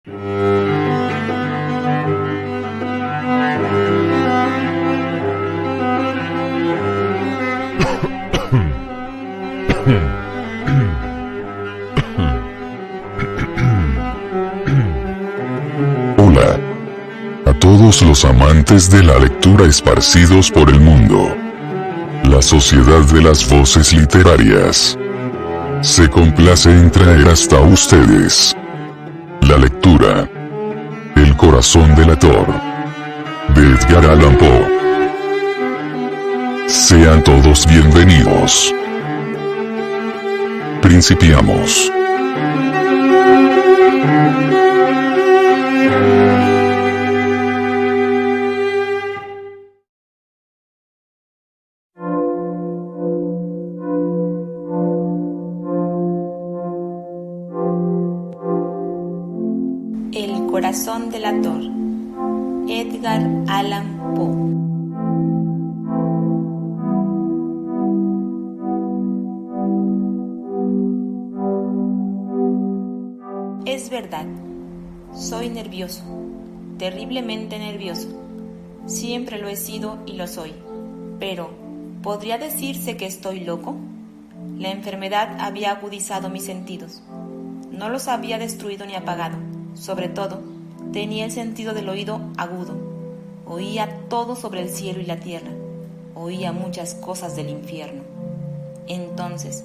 Hola a todos los amantes de la lectura esparcidos por el mundo. La Sociedad de las Voces Literarias se complace en traer hasta ustedes la lectura El corazón delator de Edgar Allan Poe. Sean todos bienvenidos. Principiamos. El corazón delator, Edgar Allan Poe. Es verdad, soy nervioso, terriblemente nervioso. Siempre lo he sido y lo soy. Pero, ¿podría decirse que estoy loco? La enfermedad había agudizado mis sentidos. No los había destruido ni apagado. Sobre todo, tenía el sentido del oído agudo. Oía todo sobre el cielo y la tierra. Oía muchas cosas del infierno. Entonces,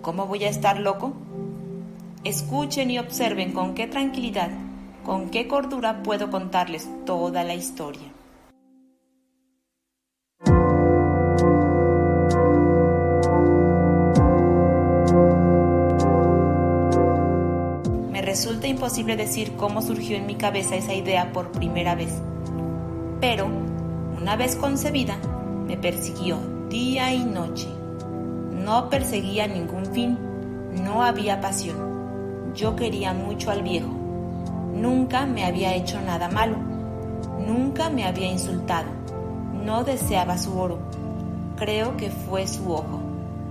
¿cómo voy a estar loco? Escuchen y observen con qué tranquilidad, con qué cordura puedo contarles toda la historia. Me resulta imposible decir cómo surgió en mi cabeza esa idea por primera vez, pero, una vez concebida, me persiguió día y noche. No perseguía ningún fin, no había pasión. Yo quería mucho al viejo. Nunca me había hecho nada malo. Nunca me había insultado. No deseaba su oro. Creo que fue su ojo.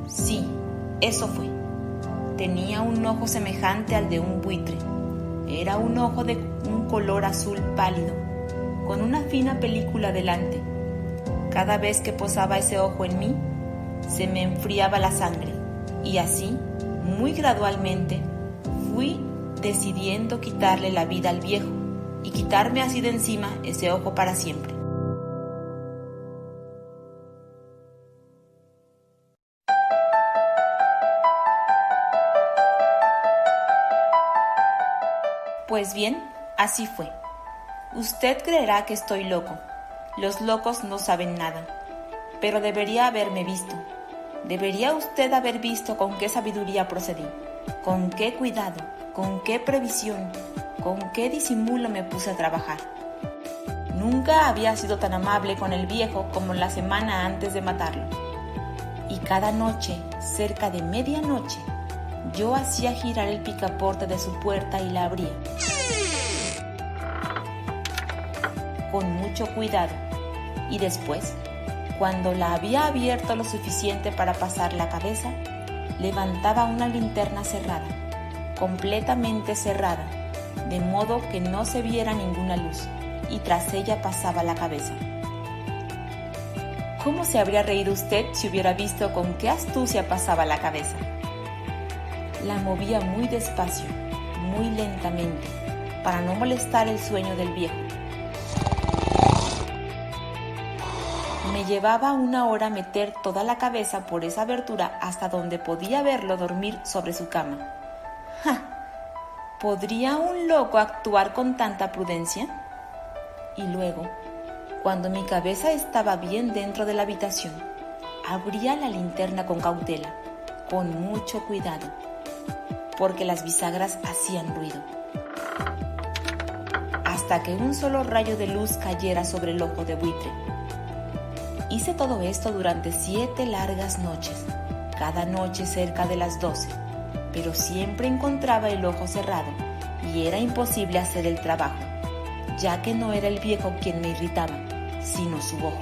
Sí, eso fue. Tenía un ojo semejante al de un buitre. Era un ojo de un color azul pálido, con una fina película delante. Cada vez que posaba ese ojo en mí, se me enfriaba la sangre, y así, muy gradualmente, fui decidiendo quitarle la vida al viejo y quitarme así de encima ese ojo para siempre. Pues bien, así fue. Usted creerá que estoy loco. Los locos no saben nada. Pero debería haberme visto. Debería usted haber visto con qué sabiduría procedí, con qué cuidado, con qué previsión, con qué disimulo me puse a trabajar. Nunca había sido tan amable con el viejo como la semana antes de matarlo. Y cada noche, cerca de medianoche, yo hacía girar el picaporte de su puerta y la abría. Con mucho cuidado. Y después, cuando la había abierto lo suficiente para pasar la cabeza, levantaba una linterna cerrada, completamente cerrada, de modo que no se viera ninguna luz, y tras ella pasaba la cabeza. ¿Cómo se habría reído usted si hubiera visto con qué astucia pasaba la cabeza? La movía muy despacio, muy lentamente, para no molestar el sueño del viejo. Me llevaba 1 hora meter toda la cabeza por esa abertura hasta donde podía verlo dormir sobre su cama. ¡Ja! ¿Podría un loco actuar con tanta prudencia? Y luego, cuando mi cabeza estaba bien dentro de la habitación, abría la linterna con cautela, con mucho cuidado, porque las bisagras hacían ruido, hasta que un solo rayo de luz cayera sobre el ojo de buitre. Hice todo esto durante 7 largas noches, cada noche cerca de las 12, pero siempre encontraba el ojo cerrado y era imposible hacer el trabajo, ya que no era el viejo quien me irritaba, sino su ojo.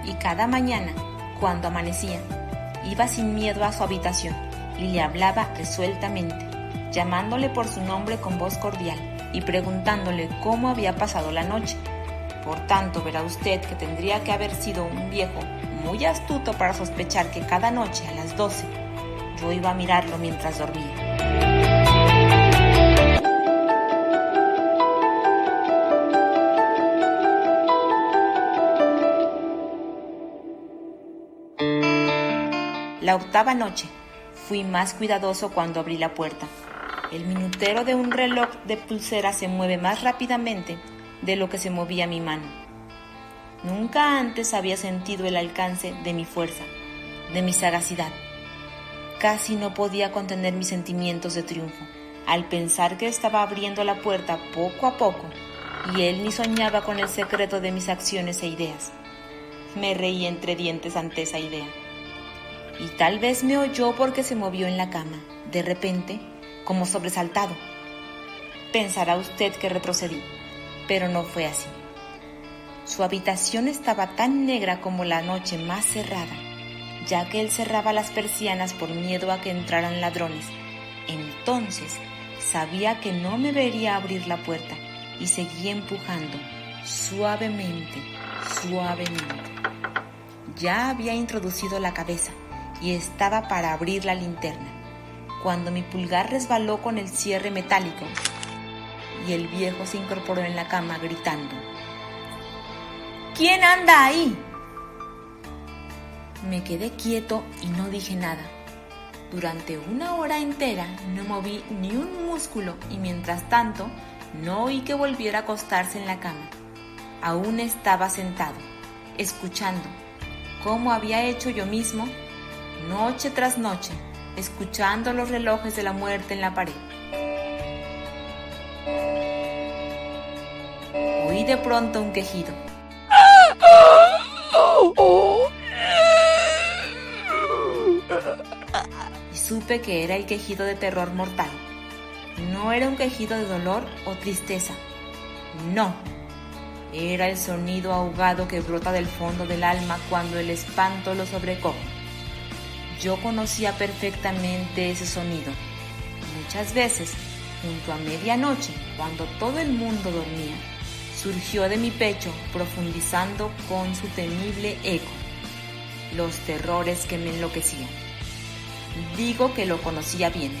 Y cada mañana, cuando amanecía, iba sin miedo a su habitación y le hablaba resueltamente, llamándole por su nombre con voz cordial y preguntándole cómo había pasado la noche. Por tanto, verá usted que tendría que haber sido un viejo muy astuto para sospechar que cada noche a las 12 yo iba a mirarlo mientras dormía. La octava noche, fui más cuidadoso cuando abrí la puerta. El minutero de un reloj de pulsera se mueve más rápidamente de lo que se movía mi mano. Nunca antes había sentido el alcance de mi fuerza, de mi sagacidad. Casi no podía contener mis sentimientos de triunfo al pensar que estaba abriendo la puerta poco a poco y él ni soñaba con el secreto de mis acciones e ideas. Me reí entre dientes ante esa idea. Y tal vez me oyó porque se movió en la cama, de repente, como sobresaltado. Pensará usted que retrocedí, pero no fue así. Su habitación estaba tan negra como la noche más cerrada, ya que él cerraba las persianas por miedo a que entraran ladrones. Entonces, sabía que no me vería abrir la puerta y seguía empujando, suavemente, suavemente. Ya había introducido la cabeza y estaba para abrir la linterna, cuando mi pulgar resbaló con el cierre metálico y el viejo se incorporó en la cama gritando: ¿Quién anda ahí? Me quedé quieto y no dije nada. Durante una hora entera no moví ni un músculo y mientras tanto no oí que volviera a acostarse en la cama. Aún estaba sentado, escuchando, como había hecho yo mismo, noche tras noche, escuchando los relojes de la muerte en la pared. Oí de pronto un quejido. Y supe que era el quejido de terror mortal. No era un quejido de dolor o tristeza. No. Era el sonido ahogado que brota del fondo del alma cuando el espanto lo sobrecoge. Yo conocía perfectamente ese sonido. Muchas veces, junto a medianoche, cuando todo el mundo dormía, surgió de mi pecho profundizando con su temible eco los terrores que me enloquecían. Digo que lo conocía bien.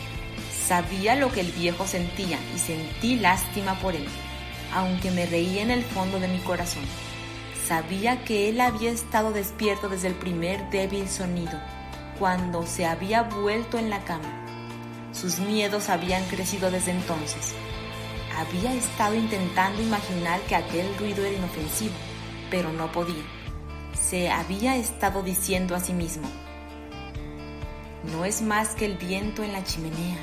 Sabía lo que el viejo sentía y sentí lástima por él, aunque me reía en el fondo de mi corazón. Sabía que él había estado despierto desde el primer débil sonido, cuando se había vuelto en la cama. Sus miedos habían crecido desde entonces. Había estado intentando imaginar que aquel ruido era inofensivo, pero no podía. Se había estado diciendo a sí mismo: no es más que el viento en la chimenea.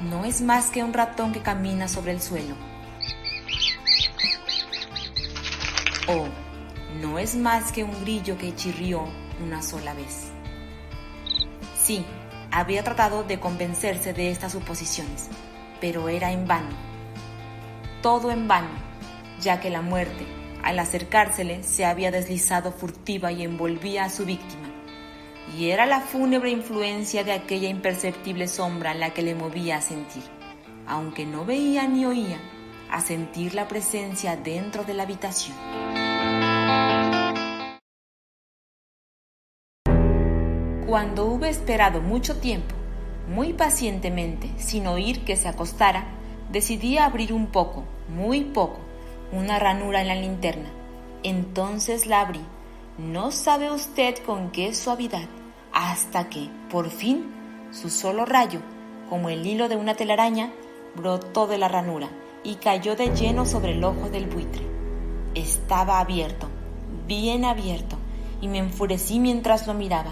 No es más que un ratón que camina sobre el suelo. O no es más que un grillo que chirrió una sola vez. Sí, había tratado de convencerse de estas suposiciones, pero era en vano. Todo en vano, ya que la muerte, al acercársele, se había deslizado furtiva y envolvía a su víctima, y era la fúnebre influencia de aquella imperceptible sombra la que le movía a sentir, aunque no veía ni oía, a sentir la presencia dentro de la habitación. Cuando hube esperado mucho tiempo, muy pacientemente, sin oír que se acostara, decidí abrir un poco, muy poco, una ranura en la linterna. Entonces la abrí, no sabe usted con qué suavidad, hasta que, por fin, su solo rayo, como el hilo de una telaraña, brotó de la ranura y cayó de lleno sobre el ojo del buitre. Estaba abierto, bien abierto, y me enfurecí mientras lo miraba.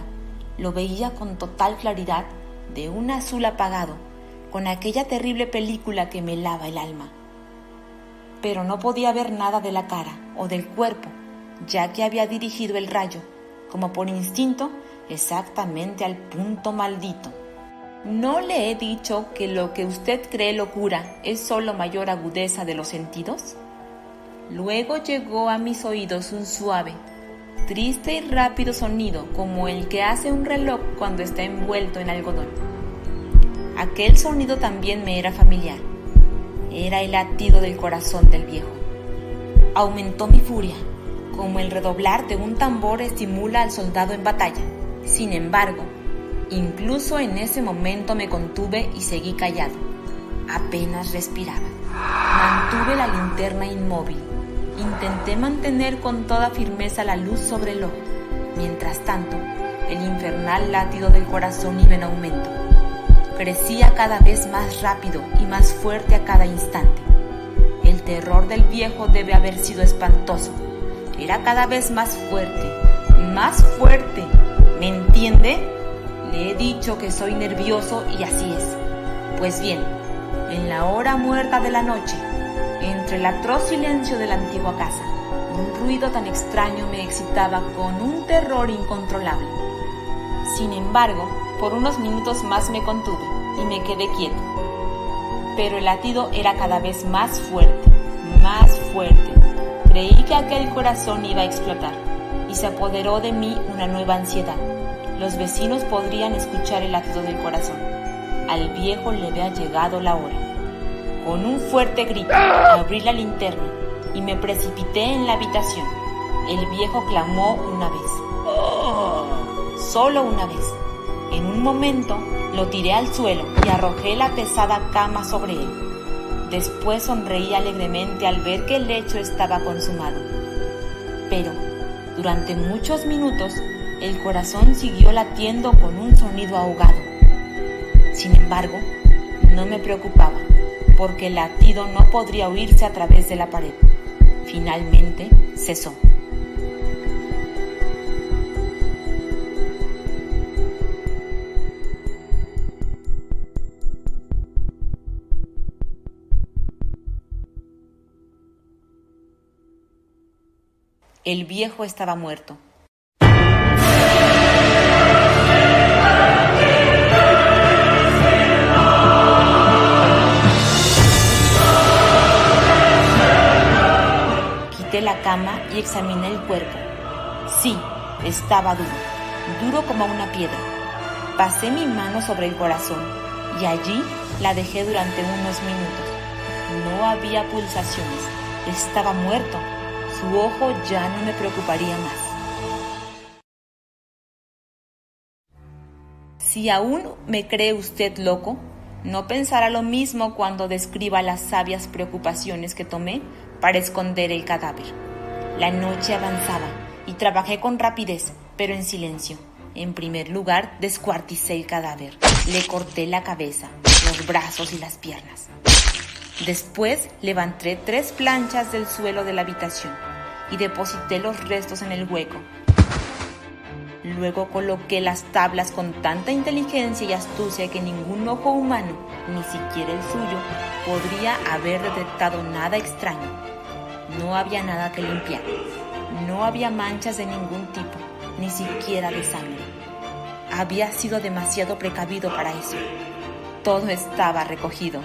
Lo veía con total claridad, de un azul apagado, con aquella terrible película que me lava el alma. Pero no podía ver nada de la cara o del cuerpo, ya que había dirigido el rayo, como por instinto, exactamente al punto maldito. ¿No le he dicho que lo que usted cree locura es solo mayor agudeza de los sentidos? Luego llegó a mis oídos un suave, triste y rápido sonido como el que hace un reloj cuando está envuelto en algodón. Aquel sonido también me era familiar. Era el latido del corazón del viejo. Aumentó mi furia, como el redoblar de un tambor estimula al soldado en batalla. Sin embargo, incluso en ese momento me contuve y seguí callado. Apenas respiraba. Mantuve la linterna inmóvil. Intenté mantener con toda firmeza la luz sobre el ojo. Mientras tanto, el infernal latido del corazón iba en aumento. Crecía cada vez más rápido y más fuerte a cada instante. El terror del viejo debe haber sido espantoso. Era cada vez más fuerte, más fuerte. ¿Me entiende? Le he dicho que soy nervioso y así es. Pues bien, en la hora muerta de la noche, entre el atroz silencio de la antigua casa, un ruido tan extraño me excitaba con un terror incontrolable. Sin embargo, por unos minutos más me contuve y me quedé quieto. Pero el latido era cada vez más fuerte, más fuerte. Creí que aquel corazón iba a explotar y se apoderó de mí una nueva ansiedad. Los vecinos podrían escuchar el latido del corazón. Al viejo le había llegado la hora. Con un fuerte grito, abrí la linterna y me precipité en la habitación. El viejo clamó una vez. Solo una vez. En un momento lo tiré al suelo y arrojé la pesada cama sobre él. Después sonreí alegremente al ver que el hecho estaba consumado. Pero, durante muchos minutos, el corazón siguió latiendo con un sonido ahogado. Sin embargo, no me preocupaba, porque el latido no podría oírse a través de la pared. Finalmente, cesó. El viejo estaba muerto. Quité la cama y examiné el cuerpo. Sí, estaba duro como una piedra. Pasé mi mano sobre el corazón y allí la dejé durante unos minutos. No había pulsaciones, estaba muerto. Su ojo ya no me preocuparía más. Si aún me cree usted loco, no pensará lo mismo cuando describa las sabias preocupaciones que tomé para esconder el cadáver. La noche avanzaba y trabajé con rapidez, pero en silencio. En primer lugar, descuarticé el cadáver. Le corté la cabeza, los brazos y las piernas. Después, levanté 3 planchas del suelo de la habitación y deposité los restos en el hueco. Luego coloqué las tablas con tanta inteligencia y astucia que ningún ojo humano, ni siquiera el suyo, podría haber detectado nada extraño. No había nada que limpiar. No había manchas de ningún tipo, ni siquiera de sangre. Había sido demasiado precavido para eso. Todo estaba recogido.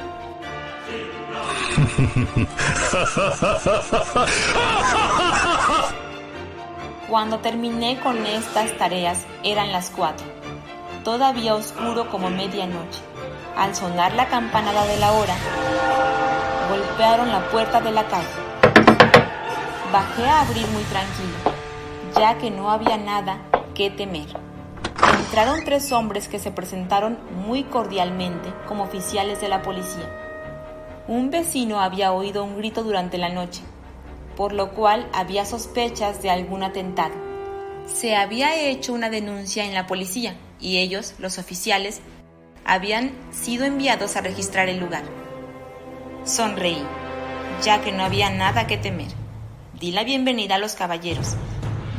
Cuando terminé con estas tareas eran las 4, todavía oscuro como medianoche. Al sonar la campanada de la hora, golpearon la puerta de la calle. Bajé a abrir muy tranquilo, ya que no había nada que temer. Entraron 3 hombres que se presentaron muy cordialmente como oficiales de la policía. Un vecino había oído un grito durante la noche, por lo cual había sospechas de algún atentado. Se había hecho una denuncia en la policía y ellos, los oficiales, habían sido enviados a registrar el lugar. Sonreí, ya que no había nada que temer. Di la bienvenida a los caballeros.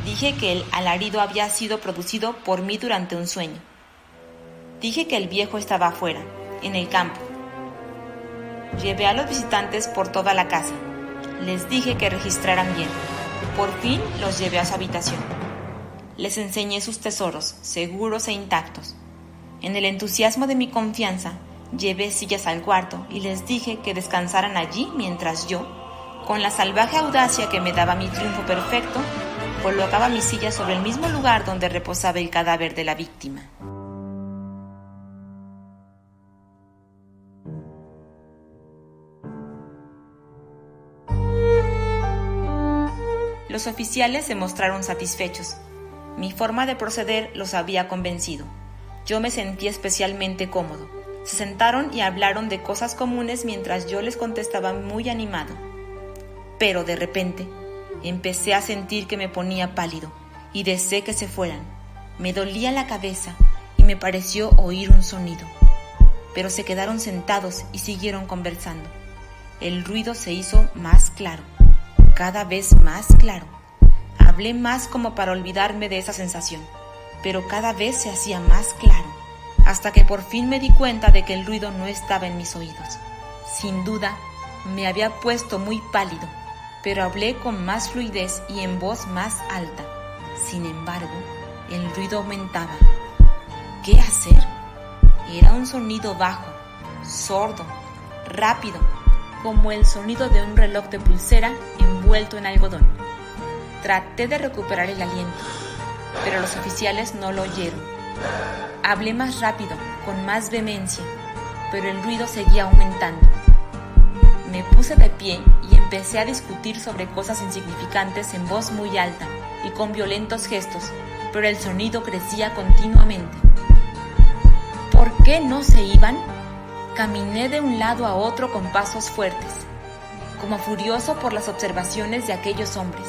Dije que el alarido había sido producido por mí durante un sueño. Dije que el viejo estaba afuera, en el campo. Llevé a los visitantes por toda la casa. Les dije que registraran bien. Por fin los llevé a su habitación. Les enseñé sus tesoros, seguros e intactos. En el entusiasmo de mi confianza, llevé sillas al cuarto y les dije que descansaran allí mientras yo, con la salvaje audacia que me daba mi triunfo perfecto, colocaba mi silla sobre el mismo lugar donde reposaba el cadáver de la víctima. Los oficiales se mostraron satisfechos. Mi forma de proceder los había convencido. Yo me sentí especialmente cómodo. Se sentaron y hablaron de cosas comunes mientras yo les contestaba muy animado. Pero de repente, empecé a sentir que me ponía pálido y deseé que se fueran. Me dolía la cabeza y me pareció oír un sonido. Pero se quedaron sentados y siguieron conversando. El ruido se hizo más claro, cada vez más claro. Hablé más como para olvidarme de esa sensación, pero cada vez se hacía más claro, hasta que por fin me di cuenta de que el ruido no estaba en mis oídos. Sin duda, me había puesto muy pálido, pero hablé con más fluidez y en voz más alta. Sin embargo, el ruido aumentaba. ¿Qué hacer? Era un sonido bajo, sordo, rápido, como el sonido de un reloj de pulsera envuelto en algodón. Traté de recuperar el aliento, pero los oficiales no lo oyeron. Hablé más rápido, con más vehemencia, pero el ruido seguía aumentando. Me puse de pie y empecé a discutir sobre cosas insignificantes en voz muy alta y con violentos gestos, pero el sonido crecía continuamente. ¿Por qué no se iban? Caminé de un lado a otro con pasos fuertes, como furioso por las observaciones de aquellos hombres,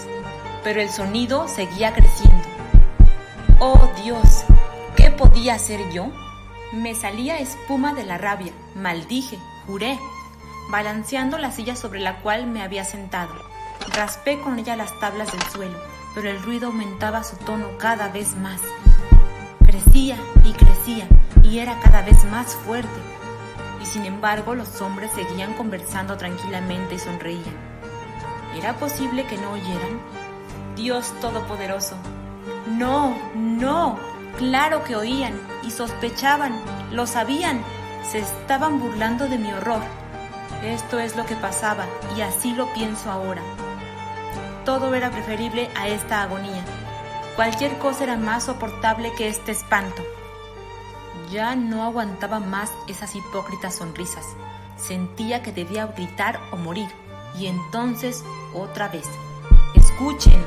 pero el sonido seguía creciendo. ¡Oh, Dios! ¿Qué podía hacer yo? Me salía espuma de la rabia, maldije, juré, balanceando la silla sobre la cual me había sentado. Raspé con ella las tablas del suelo, pero el ruido aumentaba su tono cada vez más. Crecía y era cada vez más fuerte. Y sin embargo, los hombres seguían conversando tranquilamente y sonreían. ¿Era posible que no oyeran? Dios Todopoderoso. No, claro que oían y sospechaban, lo sabían, se estaban burlando de mi horror. Esto es lo que pasaba y así lo pienso ahora. Todo era preferible a esta agonía. Cualquier cosa era más soportable que este espanto. Ya no aguantaba más esas hipócritas sonrisas. Sentía que debía gritar o morir. Y entonces, otra vez. Escuchen,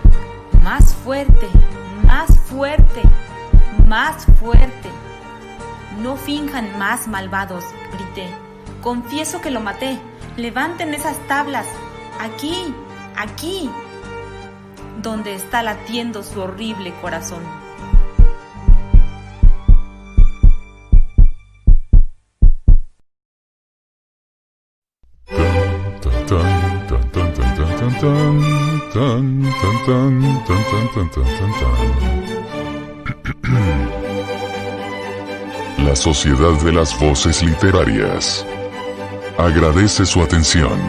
más fuerte, más fuerte, más fuerte. No finjan más, malvados, grité. Confieso que lo maté. Levanten esas tablas. Aquí, aquí, donde está latiendo su horrible corazón. La Sociedad de las Voces Literarias agradece su atención.